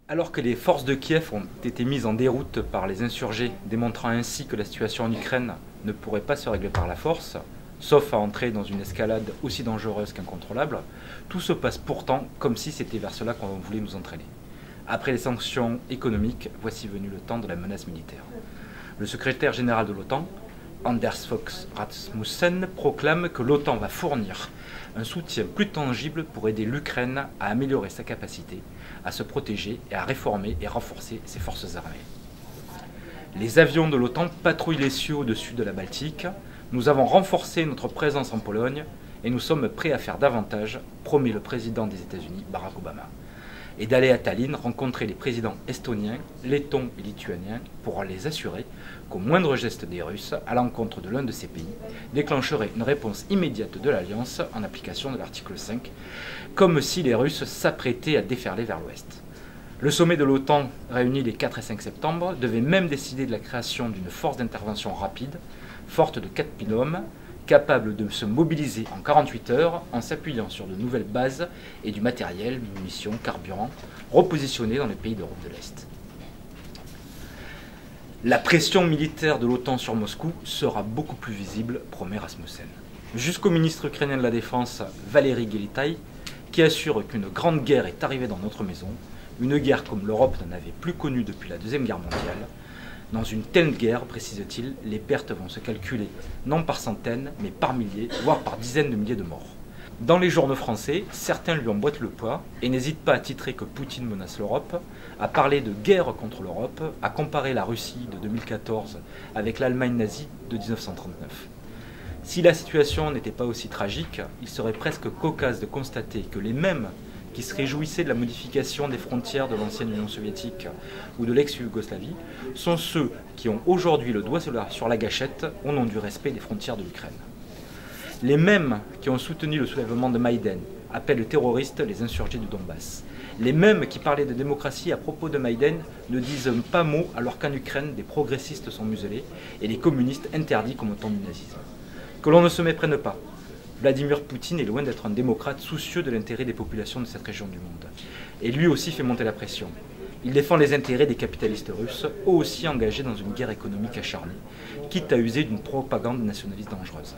Alors que les forces de Kiev ont été mises en déroute par les insurgés, démontrant ainsi que la situation en Ukraine ne pourrait pas se régler par la force, sauf à entrer dans une escalade aussi dangereuse qu'incontrôlable, tout se passe pourtant comme si c'était vers cela qu'on voulait nous entraîner. Après les sanctions économiques, voici venu le temps de la menace militaire. Le secrétaire général de l'OTAN, Anders Fogh Rasmussen, proclame que l'OTAN va fournir un soutien plus tangible pour aider l'Ukraine à améliorer sa capacité à se protéger et à réformer et renforcer ses forces armées. Les avions de l'OTAN patrouillent les cieux au-dessus de la Baltique. Nous avons renforcé notre présence en Pologne et nous sommes prêts à faire davantage, promet le président des États-Unis, Barack Obama, et d'aller à Tallinn rencontrer les présidents estoniens, lettons et lituaniens pour les assurer qu'au moindre geste des Russes à l'encontre de l'un de ces pays déclencherait une réponse immédiate de l'Alliance en application de l'article 5, comme si les Russes s'apprêtaient à déferler vers l'Ouest. Le sommet de l'OTAN, réuni les 4 et 5 septembre, devait même décider de la création d'une force d'intervention rapide, forte de 4 000 hommes, capable de se mobiliser en 48 heures en s'appuyant sur de nouvelles bases et du matériel, munitions, carburant, repositionnés dans les pays d'Europe de l'Est. La pression militaire de l'OTAN sur Moscou sera beaucoup plus visible, promet Rasmussen. Jusqu'au ministre ukrainien de la Défense, Valéry Gelitaï, qui assure qu'une grande guerre est arrivée dans notre maison, une guerre comme l'Europe n'en avait plus connue depuis la Deuxième Guerre mondiale. Dans une telle guerre, précise-t-il, les pertes vont se calculer non par centaines, mais par milliers, voire par dizaines de milliers de morts. Dans les journaux français, certains lui emboîtent le pas et n'hésitent pas à titrer que Poutine menace l'Europe, à parler de guerre contre l'Europe, à comparer la Russie de 2014 avec l'Allemagne nazie de 1939. Si la situation n'était pas aussi tragique, il serait presque cocasse de constater que les mêmes qui se réjouissaient de la modification des frontières de l'ancienne Union soviétique ou de l'ex-Yougoslavie, sont ceux qui ont aujourd'hui le doigt sur la gâchette au nom du respect des frontières de l'Ukraine. Les mêmes qui ont soutenu le soulèvement de Maïdan appellent terroristes les insurgés du Donbass. Les mêmes qui parlaient de démocratie à propos de Maïdan ne disent pas mot alors qu'en Ukraine, des progressistes sont muselés et les communistes interdits comme au temps du nazisme. Que l'on ne se méprenne pas. Vladimir Poutine est loin d'être un démocrate soucieux de l'intérêt des populations de cette région du monde. Et lui aussi fait monter la pression. Il défend les intérêts des capitalistes russes, eux aussi engagés dans une guerre économique acharnée, quitte à user d'une propagande nationaliste dangereuse.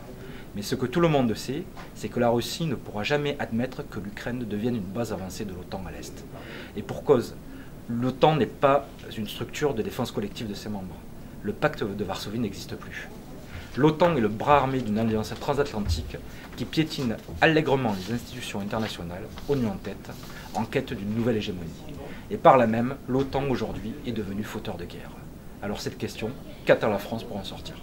Mais ce que tout le monde sait, c'est que la Russie ne pourra jamais admettre que l'Ukraine devienne une base avancée de l'OTAN à l'Est. Et pour cause, l'OTAN n'est pas une structure de défense collective de ses membres. Le pacte de Varsovie n'existe plus. L'OTAN est le bras armé d'une alliance transatlantique qui piétine allègrement les institutions internationales, ONU en tête, en quête d'une nouvelle hégémonie. Et par là même, l'OTAN aujourd'hui est devenu fauteur de guerre. Alors cette question, qu'attend la France pour en sortir ?